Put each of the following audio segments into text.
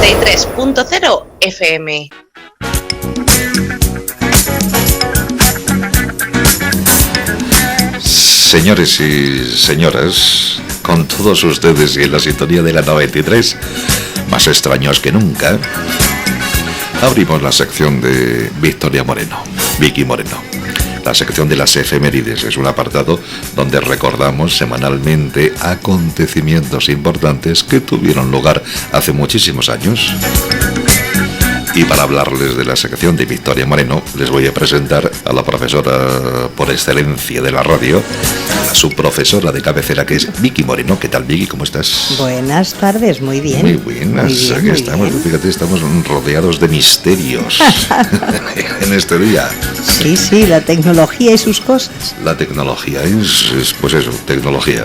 93.0 FM. Señores y señoras, con todos ustedes y en la sintonía de la 93, más extraños que nunca, abrimos la sección de Victoria Moreno, Vicky Moreno. La sección de las efemérides es un apartado donde recordamos semanalmente acontecimientos importantes que tuvieron lugar hace muchísimos años. Y para hablarles de la sección de Victoria Moreno, les voy a presentar a la profesora por excelencia de la radio, a su profesora de cabecera, que es Vicky Moreno. ¿Qué tal, Vicky? ¿Cómo estás? Buenas tardes, muy bien. Muy buenas, aquí estamos, bien. Fíjate, estamos rodeados de misterios en este día. Sí, la tecnología y sus cosas. La tecnología es pues eso, tecnología.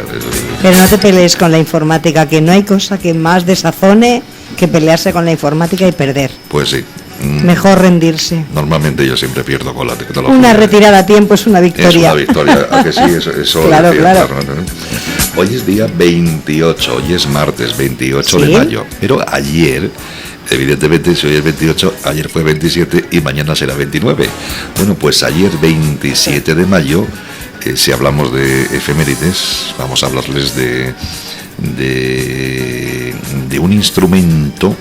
Pero no te pelees con la informática, que no hay cosa que más desazone que pelearse con la informática y perder. Pues sí. Mejor rendirse. Normalmente yo siempre pierdo con la tecnología. Una retirada a tiempo es una victoria. Es una victoria, ¿a que sí? Eso claro. Hoy es día 28, hoy es martes 28 ¿Sí? de mayo, pero ayer, evidentemente, si hoy es 28, ayer fue 27 y mañana será 29. Bueno, pues ayer 27 de mayo, si hablamos de efemérides, vamos a hablarles de un instrumento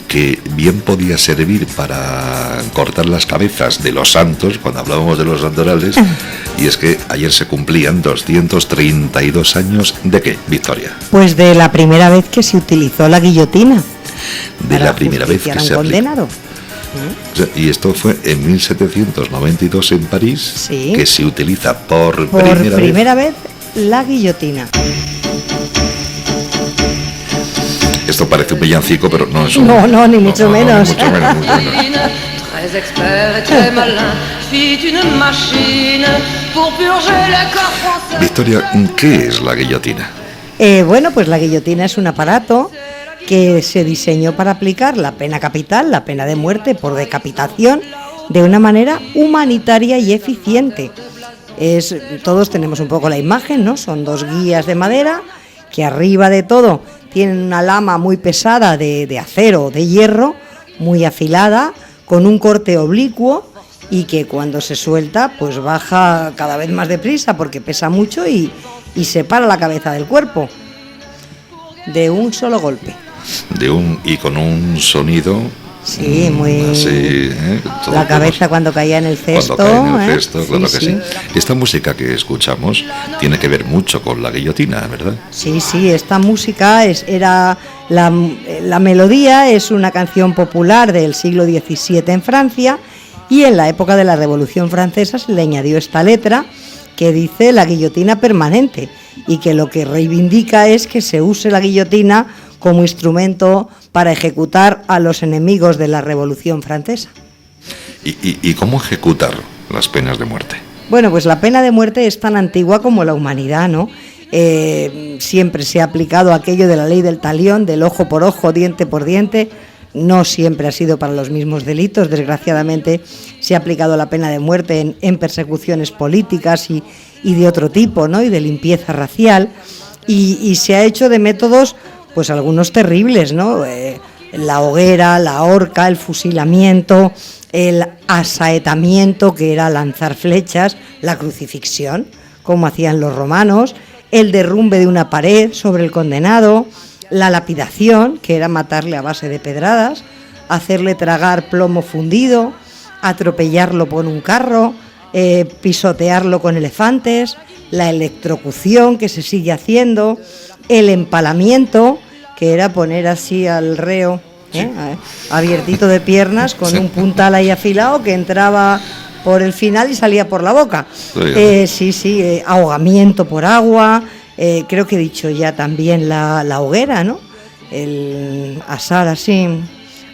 que bien podía servir para cortar las cabezas de los santos, cuando hablábamos de los santorales, y es que ayer se cumplían 232 años ¿de qué, Victoria? Pues de la primera vez que se utilizó la guillotina. De la primera vez que se condenado. Y esto fue en 1792 en París, sí, que se utiliza por primera vez la guillotina. Esto parece un villancico, pero no es un... No, ni mucho menos. Ni mucho menos. Victoria, ¿qué es la guillotina? Bueno, pues la guillotina es un aparato que se diseñó para aplicar la pena capital, la pena de muerte por decapitación, de una manera humanitaria y eficiente. Todos tenemos un poco la imagen, ¿no? Son dos guías de madera que arriba de todo tienen una lama muy pesada de acero o de hierro, muy afilada, con un corte oblicuo y que cuando se suelta pues baja cada vez más deprisa porque pesa mucho y separa la cabeza del cuerpo de un solo golpe. Y con un sonido... Sí, muy... Así, la cabeza cuando caía en el cesto. Claro que sí. Esta música que escuchamos tiene que ver mucho con la guillotina, ¿verdad? Sí, esta música era la melodía es una canción popular del siglo XVII en Francia, y en la época de la Revolución Francesa se le añadió esta letra que dice la guillotina permanente, y que lo que reivindica es que se use la guillotina como instrumento para ejecutar a los enemigos de la Revolución Francesa. ¿Y cómo ejecutar las penas de muerte? Bueno, pues la pena de muerte es tan antigua como la humanidad, ¿no? Siempre se ha aplicado aquello de la ley del talión, del ojo por ojo, diente por diente. No siempre ha sido para los mismos delitos. Desgraciadamente se ha aplicado la pena de muerte en persecuciones políticas y de otro tipo, ¿no? Y de limpieza racial. Y se ha hecho de métodos, pues algunos terribles, ¿no? La hoguera, la horca, el fusilamiento, el asaetamiento, que era lanzar flechas, la crucifixión, como hacían los romanos, el derrumbe de una pared sobre el condenado, la lapidación, que era matarle a base de pedradas, hacerle tragar plomo fundido, atropellarlo por un carro, pisotearlo con elefantes, la electrocución, que se sigue haciendo, el empalamiento, que era poner así al reo abiertito de piernas con un puntal ahí afilado que entraba por el final y salía por la boca. Ahogamiento por agua, creo que he dicho ya también la hoguera, ¿no? El asar así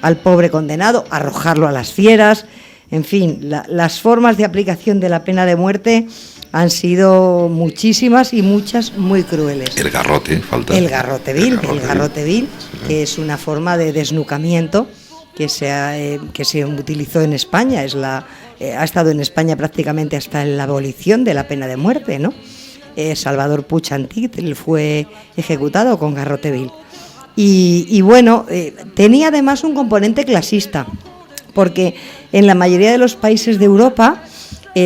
al pobre condenado, arrojarlo a las fieras. En fin, las formas de aplicación de la pena de muerte han sido muchísimas y muchas muy crueles. El garrote, falta. El garrote vil, que es una forma de desnucamiento que se utilizó en España. Ha estado en España prácticamente hasta la abolición de la pena de muerte, ¿no? Salvador Puig Antich fue ejecutado con garrote vil. Y bueno, tenía además un componente clasista, porque en la mayoría de los países de Europa,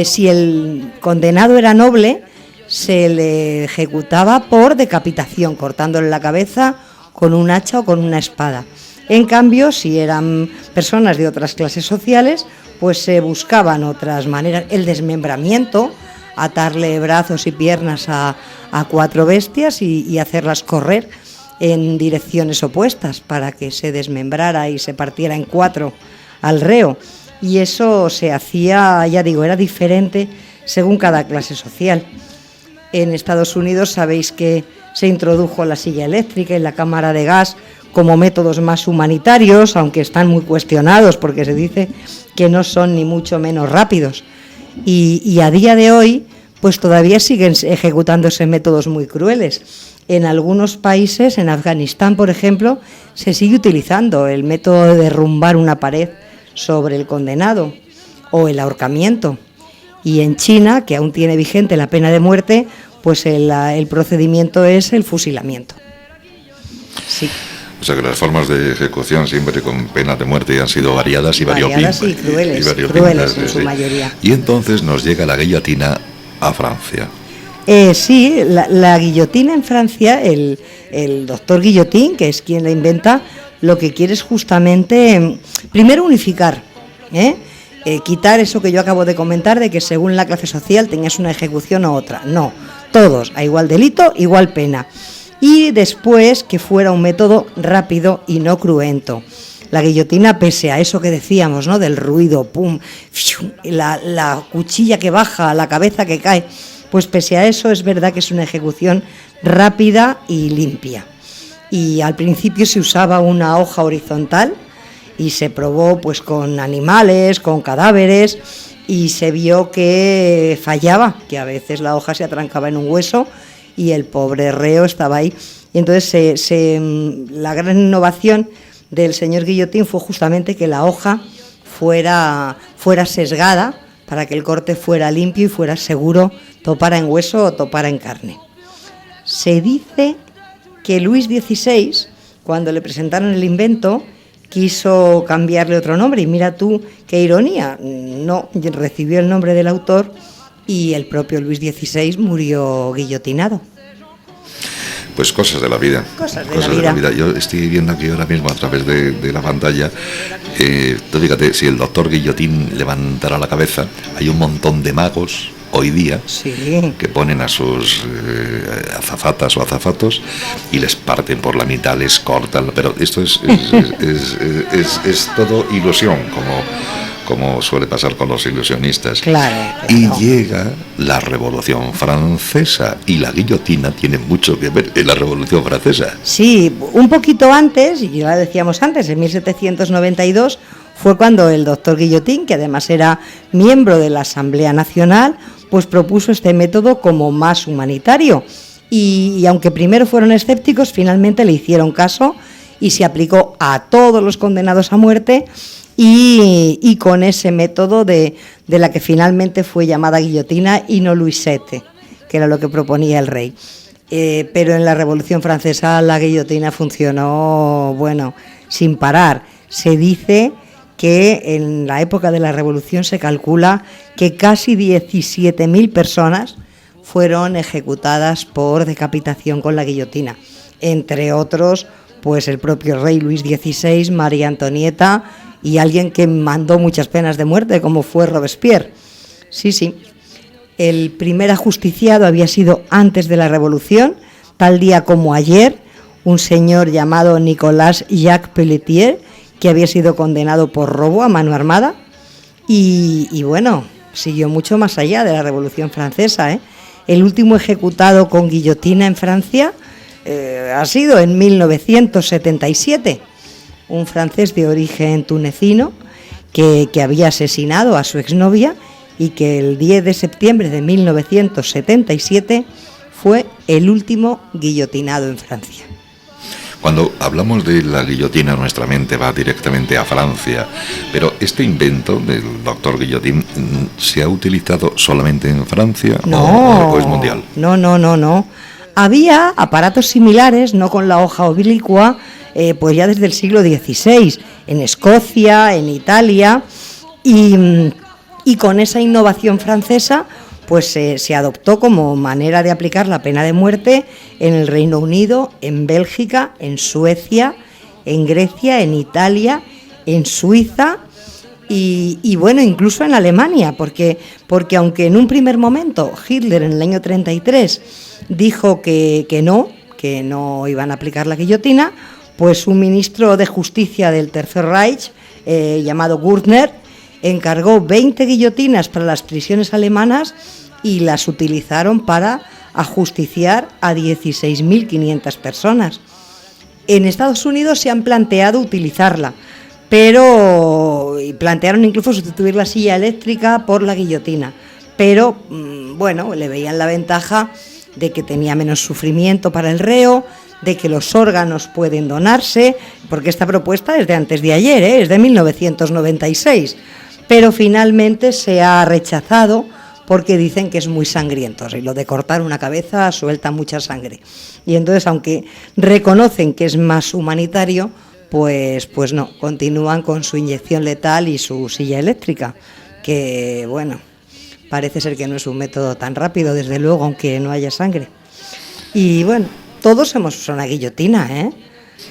si el condenado era noble, se le ejecutaba por decapitación, cortándole la cabeza con un hacha o con una espada. En cambio, si eran personas de otras clases sociales, pues se buscaban otras maneras, el desmembramiento, atarle brazos y piernas a 4 bestias y hacerlas correr en direcciones opuestas para que se desmembrara y se partiera en 4 al reo. Y eso se hacía, ya digo, era diferente según cada clase social. En Estados Unidos sabéis que se introdujo la silla eléctrica y la cámara de gas como métodos más humanitarios, aunque están muy cuestionados porque se dice que no son ni mucho menos rápidos. Y a día de hoy, pues todavía siguen ejecutándose métodos muy crueles. En algunos países, en Afganistán, por ejemplo, se sigue utilizando el método de derrumbar una pared sobre el condenado o el ahorcamiento. Y en China, que aún tiene vigente la pena de muerte, pues el procedimiento es el fusilamiento. Sí. O sea que las formas de ejecución siempre con pena de muerte han sido variadas y variopintas. Y crueles en su mayoría. Y entonces nos llega la guillotina a Francia. Sí, la guillotina en Francia, el doctor Guillotin, que es quien la inventa, lo que quiere es justamente, primero, unificar, quitar eso que yo acabo de comentar, de que según la clase social tenías una ejecución u otra. No, todos, a igual delito, igual pena. Y después que fuera un método rápido y no cruento. La guillotina, pese a eso que decíamos, ¿no?, del ruido, pum, la cuchilla que baja, la cabeza que cae, pues pese a eso es verdad que es una ejecución rápida y limpia. Y al principio se usaba una hoja horizontal y se probó pues con animales, con cadáveres, y se vio que fallaba, que a veces la hoja se atrancaba en un hueso y el pobre reo estaba ahí. Y entonces la gran innovación del señor Guillotin fue justamente que la hoja fuera sesgada para que el corte fuera limpio y fuera seguro, topara en hueso o topara en carne. Se dice que Luis XVI, cuando le presentaron el invento, quiso cambiarle otro nombre, y mira tú qué ironía, no recibió el nombre del autor y el propio Luis XVI murió guillotinado. Pues cosas de la vida. Cosas de la vida. Yo estoy viendo aquí ahora mismo a través de la pantalla, tú fíjate, si el doctor Guillotin levantara la cabeza, hay un montón de magos hoy día, sí, que ponen a sus azafatas o azafatos y les parten por la mitad, les cortan, pero esto es todo ilusión, como suele pasar con los ilusionistas. Claro. Y llega la Revolución Francesa, y la guillotina tiene mucho que ver en la Revolución Francesa. Sí, un poquito antes, y ya lo decíamos antes, en 1792, fue cuando el doctor Guillotin, que además era miembro de la Asamblea Nacional, pues propuso este método como más humanitario. Y aunque primero fueron escépticos, finalmente le hicieron caso y se aplicó a todos los condenados a muerte, y con ese método de la que finalmente fue llamada guillotina y no luisette, que era lo que proponía el rey. Pero en la Revolución Francesa la guillotina funcionó, bueno, sin parar. Se dice que en la época de la Revolución se calcula que casi 17.000 personas fueron ejecutadas por decapitación con la guillotina. Entre otros, pues el propio rey Luis XVI, María Antonieta y alguien que mandó muchas penas de muerte, como fue Robespierre. Sí. El primer ajusticiado había sido antes de la Revolución, tal día como ayer, un señor llamado Nicolas Jacques Pelletier, que había sido condenado por robo a mano armada, y bueno, siguió mucho más allá de la Revolución Francesa, El último ejecutado con guillotina en Francia ha sido en 1977, un francés de origen tunecino que había asesinado a su exnovia y que el 10 de septiembre de 1977 fue el último guillotinado en Francia. Cuando hablamos de la guillotina, nuestra mente va directamente a Francia, pero este invento del doctor Guillotin, ¿se ha utilizado solamente en Francia o es mundial? No. Había aparatos similares, no con la hoja oblicua, pues ya desde el siglo XVI, en Escocia, en Italia, y con esa innovación francesa, pues se adoptó como manera de aplicar la pena de muerte en el Reino Unido, en Bélgica, en Suecia, en Grecia, en Italia, en Suiza y bueno, incluso en Alemania, porque aunque en un primer momento Hitler en el año 33 dijo que no iban a aplicar la guillotina, pues un ministro de justicia del Tercer Reich, llamado Gürtner, encargó 20 guillotinas para las prisiones alemanas y las utilizaron para ajusticiar a 16.500 personas. En Estados Unidos se han planteado utilizarla, pero plantearon incluso sustituir la silla eléctrica por la guillotina, pero bueno, le veían la ventaja de que tenía menos sufrimiento para el reo, de que los órganos pueden donarse, porque esta propuesta es de antes de ayer, es de 1996, pero finalmente se ha rechazado porque dicen que es muy sangriento, y lo de cortar una cabeza suelta mucha sangre. Y entonces, aunque reconocen que es más humanitario, pues no, continúan con su inyección letal y su silla eléctrica, que bueno, parece ser que no es un método tan rápido, desde luego, aunque no haya sangre. Y bueno, todos hemos usado una guillotina, ¿eh?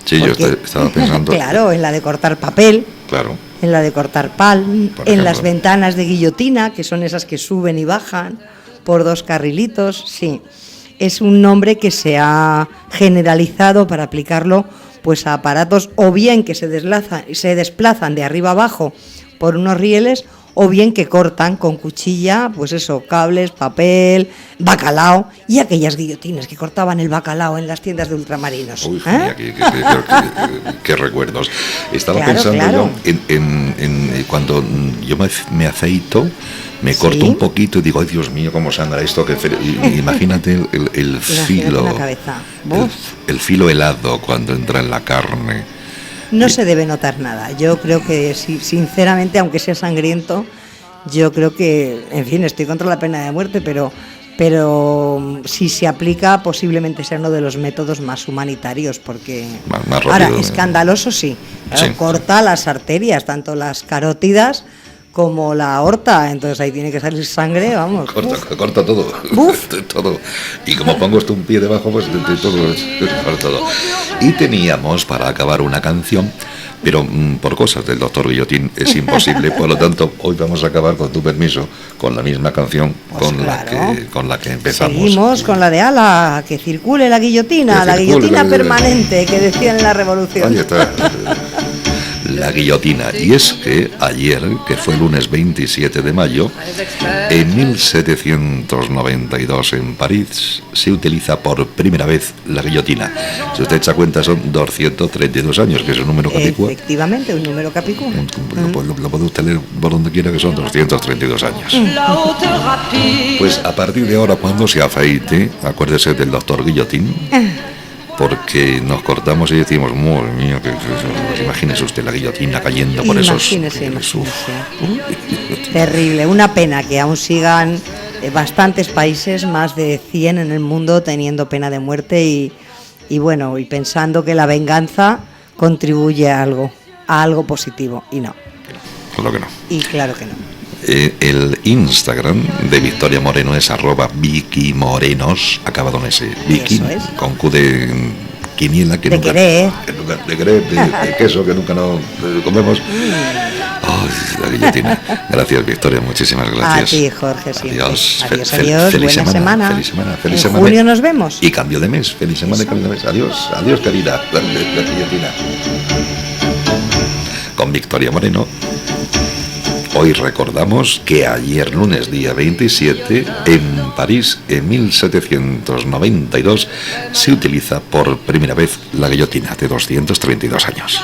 Sí, porque, yo estaba pensando... Claro, en la de cortar papel, claro, en la de cortar pan, en las ventanas de guillotina, que son esas que suben y bajan por 2 carrilitos, sí. Es un nombre que se ha generalizado para aplicarlo pues a aparatos o bien que se desplazan de arriba abajo por unos rieles, o bien que cortan con cuchilla, pues eso, cables, papel, bacalao, y aquellas guillotinas que cortaban el bacalao en las tiendas de ultramarinos. Uy, qué recuerdos. Estaba pensando yo en cuando yo me aceito, me corto un poquito y digo, ay Dios mío, cómo sangra esto. Imagínate el filo, el filo helado cuando entra en la carne. No se debe notar nada. Yo creo que, sinceramente, aunque sea sangriento, yo creo que, en fin, estoy contra la pena de muerte, pero si se aplica, posiblemente sea uno de los métodos más humanitarios, porque más rápido, ahora, escandaloso sí. Claro, sí, corta las arterias, tanto las carótidas como la aorta, entonces ahí tiene que salir sangre, vamos. Corta todo. Todo. Y como pongo esto un pie debajo, pues todo. Y teníamos para acabar una canción, pero por cosas del doctor Guillotín es imposible, por lo tanto hoy vamos a acabar, con tu permiso, con la misma canción con la que empezamos. Seguimos con la de ala, que circule la guillotina, la guillotina permanente que decían en la Revolución. Ahí está. La guillotina. Y es que ayer, que fue el lunes 27 de mayo, en 1792 en París, se utiliza por primera vez la guillotina. Si usted echa cuenta, son 232 años, que es un número capicúa. Efectivamente, un número capicúa. Lo puede usted leer por donde quiera, que son 232 años. Pues a partir de ahora, cuando se afeite, acuérdese del doctor Guillotín, porque nos cortamos y decimos, madre mía, imagínese usted la guillotina cayendo por imagínese. Terrible, una pena que aún sigan bastantes países, más de 100 en el mundo, teniendo pena de muerte y bueno, y pensando que la venganza contribuye a algo positivo, y no. Claro que no. Y claro que no. El Instagram de Victoria Moreno es @VickyMorenos, acabado en ese. Vicky, con Q de quiniela, que nunca, de queso, que nunca nos comemos. Oh, la guillotina. Gracias, Victoria, muchísimas gracias. A ti, Jorge, siempre. Adiós. Adiós. Feliz semana. Feliz semana. En junio nos vemos. Y cambio de mes. Feliz semana y cambio de mes. Adiós, querida. La guillotina. Con Victoria Moreno. Hoy recordamos que ayer, lunes día 27, en París, en 1792, se utiliza por primera vez la guillotina, de 232 años.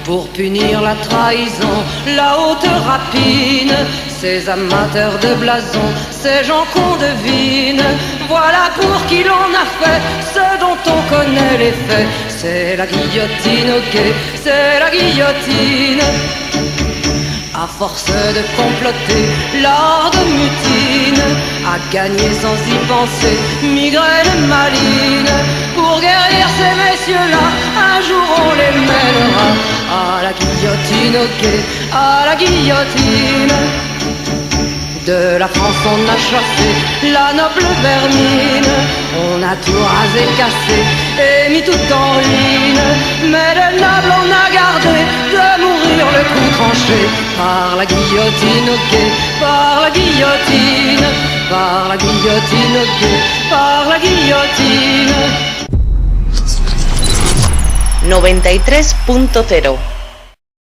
Pour punir la trahison, la haute rapine, ces amateurs de blason, ces gens qu'on devine, voilà pour qui l'on a fait ce dont on connaît les faits. C'est la guillotine, ok, c'est la guillotine. À force de comploter lors de mutines, à gagner sans y penser, migraine maline. Pour guérir ces messieurs-là, un jour on les mènera à la guillotine, ok, à la guillotine. De la France on a chassé la noble vermine, on a tout rasé, cassé et mis tout en ruine. Mais les nobles on a gardé de mourir le cou tranché par la guillotine, ok, par la guillotine, par la guillotine, ok, par la guillotine. 93.0